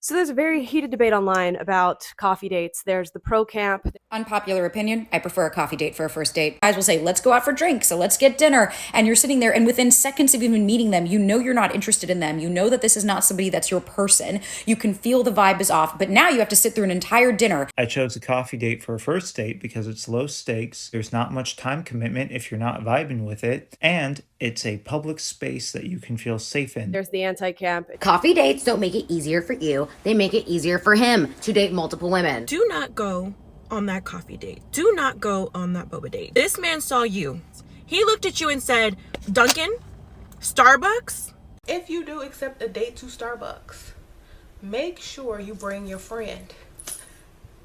So there's a very heated debate online about coffee dates. There's the pro camp. Unpopular opinion, I prefer a coffee date for a first date. Guys will say, let's go out for drinks, so let's get dinner. And you're sitting there, and within seconds of even meeting them, you know you're not interested in them. You know that this is not somebody that's your person. You can feel the vibe is off, but now you have to sit through an entire dinner. I chose a coffee date for a first date because it's low stakes, there's not much time commitment if you're not vibing with it, and it's a public space that you can feel safe in. There's the anti-camp. Coffee dates don't make it easier for you. They make it easier for him to date multiple women. Do not go on that coffee date. Do not go on that boba date. This man saw you. He looked at you and said, Dunkin', Starbucks. If you do accept a date to Starbucks, make sure you bring your friend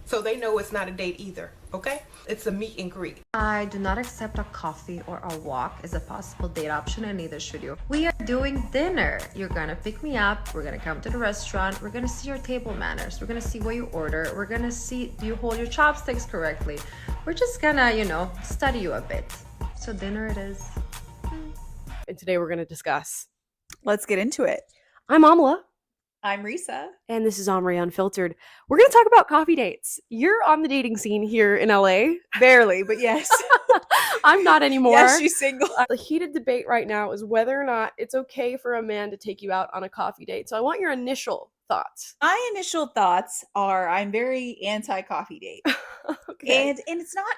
so they know it's not a date either, okay? It's a meet and greet. I do not accept a coffee or a walk as a possible date option, and neither should you. We are doing dinner. You're gonna pick me up, we're gonna come to the restaurant, we're gonna see your table manners, we're gonna see what you order, we're gonna see, do you hold your chopsticks correctly? We're just gonna, study you a bit. So dinner it is. And today we're going to discuss. Let's get into it. I'm Amala. I'm Risa. And this is Omri Unfiltered. We're going to talk about coffee dates. You're on the dating scene here in LA. Barely, but yes. I'm not anymore. Yes, she's single. The heated debate right now is whether or not it's okay for a man to take you out on a coffee date. So I want your initial thoughts. My initial thoughts are I'm very anti-coffee date. Okay. And it's not,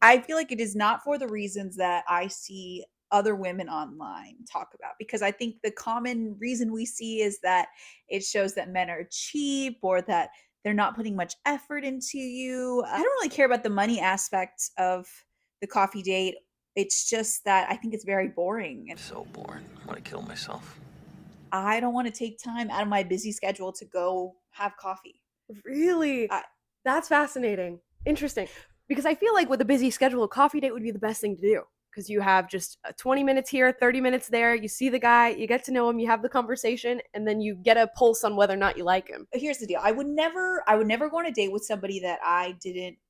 I feel like it is not for the reasons that I see other women online talk about, because I think the common reason we see is that it shows that men are cheap or that they're not putting much effort into you. I don't really care about the money aspect of the coffee date. It's just that I think it's very boring. And So boring. I want to kill myself. I don't want to take time out of my busy schedule to go have coffee. Really? That's fascinating. Interesting. Because I feel like with a busy schedule, a coffee date would be the best thing to do. Because you have just 20 minutes here, 30 minutes there. You see the guy, you get to know him, you have the conversation, and then you get a pulse on whether or not you like him. Here's the deal. I would never go on a date with somebody that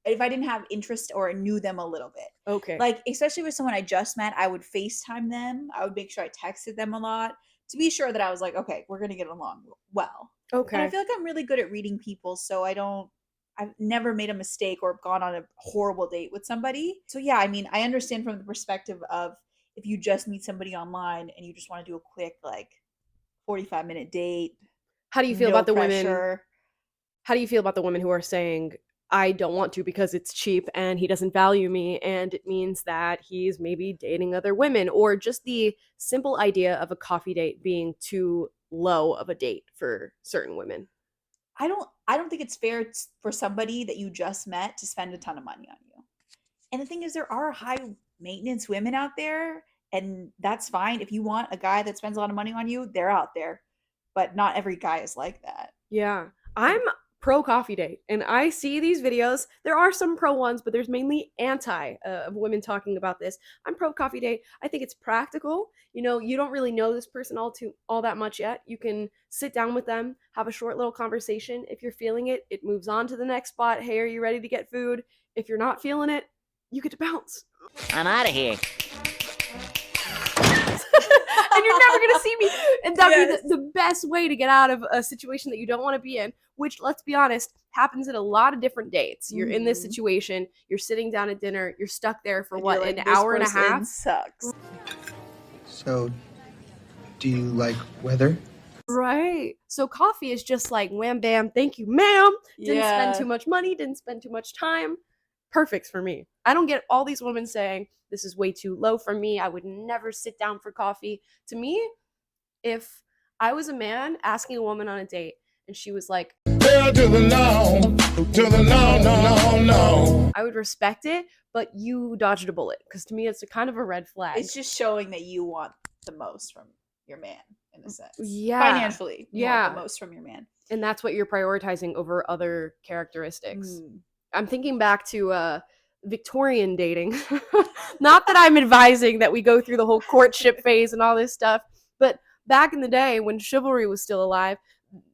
if I didn't have interest or knew them a little bit. Okay. Like, especially with someone I just met, I would FaceTime them. I would make sure I texted them a lot to be sure that I was like, okay, we're going to get along well. Okay. And I feel like I'm really good at reading people, so I've never made a mistake or gone on a horrible date with somebody. So yeah, I mean, I understand from the perspective of if you just meet somebody online and you just want to do a quick 45-minute date. How do you feel about the women? Pressure. How do you feel about the women who are saying, I don't want to because it's cheap and he doesn't value me and it means that he's maybe dating other women, or just the simple idea of a coffee date being too low of a date for certain women? I don't think it's fair for somebody that you just met to spend a ton of money on you. And the thing is, there are high maintenance women out there, and that's fine. If you want a guy that spends a lot of money on you, they're out there. But not every guy is like that. Yeah. I'm pro coffee date, and I see these videos. There are some pro ones, but there's mainly anti of women talking about this. I'm pro coffee date. I think it's practical. You don't really know this person all that much yet. You can sit down with them, have a short little conversation. If you're feeling it, it moves on to the next spot. Hey, are you ready to get food? If you're not feeling it, you get to bounce. I'm out of here. And you're never going to see me. And that'd Yes. be the best way to get out of a situation that you don't want to be in, which, let's be honest, happens at a lot of different dates. You're in this situation, you're sitting down at dinner, you're stuck there for And you're like, an "This hour and a person half? Sucks. So, do you like weather? Right. So coffee is just like, wham, bam, thank you, ma'am. Didn't spend Yeah. too much money, didn't spend too much time. Perfect for me. I don't get all these women saying, this is way too low for me. I would never sit down for coffee. To me, if I was a man asking a woman on a date and she was like, Hell to the no, no. I would respect it, but you dodged a bullet. Because to me, it's a kind of a red flag. It's just showing that you want the most from your man, in a sense. Yeah. Financially, you want the most from your man. And that's what you're prioritizing over other characteristics. Mm. I'm thinking back to Victorian dating. Not that I'm advising that we go through the whole courtship phase and all this stuff, but back in the day when chivalry was still alive,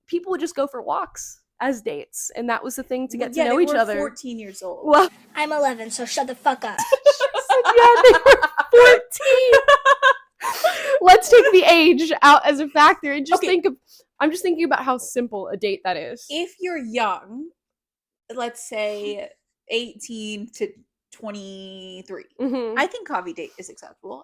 people would just go for walks as dates, and that was the thing to get to know each other. 14 years old. Well, I'm 11, so shut the fuck up. yeah, they were 14. Let's take the age out as a factor and just think of I'm just thinking about how simple a date that is. If you're young, let's say 18 to 23, Mhm. I think coffee date is acceptable.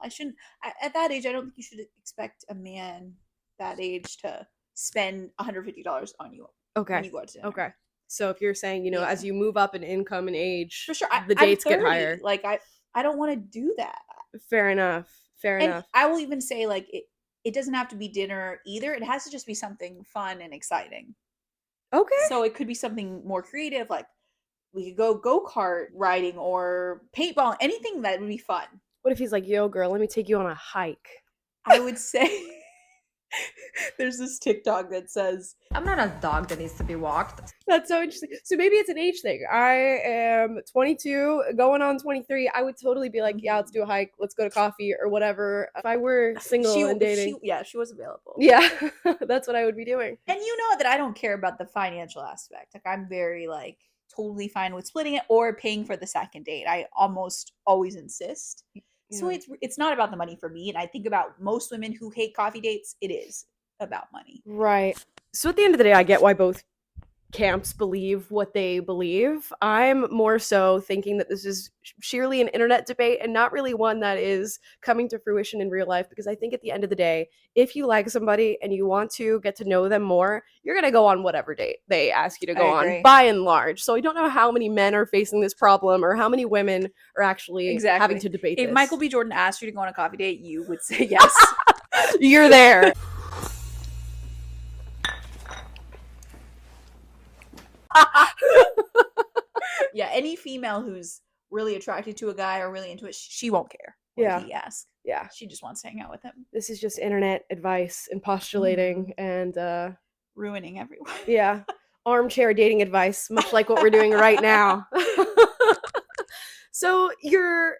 At that age, I don't think you should expect a man that age to spend $150 on you when Okay. you go out to dinner. Okay. So if you're saying, Yeah. as you move up in income and age, For sure. the I'm dates get 30. higher. Like I don't want to do that. Fair enough. Fair And enough. I will even say, like, it doesn't have to be dinner either. It has to just be something fun and exciting. Okay. So it could be something more creative, like we could go-kart riding or paintball, anything that would be fun. What if he's like, yo, girl, let me take you on a hike? I would say there's this TikTok that says, I'm not a dog that needs to be walked. That's so interesting. So maybe it's an age thing. I am 22, going on 23. I would totally be like, yeah, let's do a hike. Let's go to coffee or whatever. If I were single and dating. she was available. Yeah, that's what I would be doing. And you know that I don't care about the financial aspect. Like, I'm very, like, totally fine with splitting it or paying for the second date. I almost always insist. So Yeah. it's not about the money for me. And I think about most women who hate coffee dates, it is about money. Right. So at the end of the day, I get why both camps believe what they believe. I'm more so thinking that this is sheerly an internet debate and not really one that is coming to fruition in real life, because I think at the end of the day, if you like somebody and you want to get to know them more, you're going to go on whatever date they ask you to go I on, agree. by and large. So I don't know how many men are facing this problem or how many women are actually having to debate If this. Michael B. Jordan asked you to go on a coffee date, you would say yes. You're there. Yeah, any female who's really attracted to a guy or really into it, she won't care what Yeah. he asks. Yeah. She just wants to hang out with him. This is just internet advice and postulating and Ruining everyone. yeah, armchair dating advice, much like what we're doing right now. So you're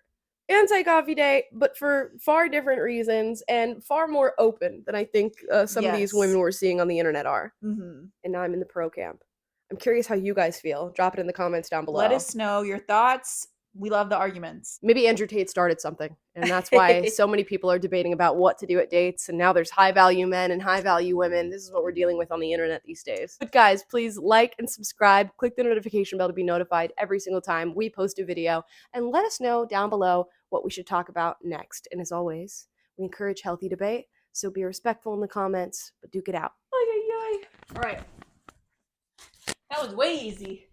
anti-coffee date, but for far different reasons and far more open than I think some of these Yes. women we're seeing on the internet are. Mm-hmm. And now I'm in the pro camp. I'm curious how you guys feel. Drop it in the comments down below. Let us know your thoughts. We love the arguments. Maybe Andrew Tate started something, and that's why so many people are debating about what to do at dates, and now there's high value men and high value women. This is what we're dealing with on the internet these days. But guys, please like and subscribe, click the notification bell to be notified every single time we post a video, and let us know down below what we should talk about next. And as always, we encourage healthy debate, so be respectful in the comments, but duke it out. All right. That was way easy.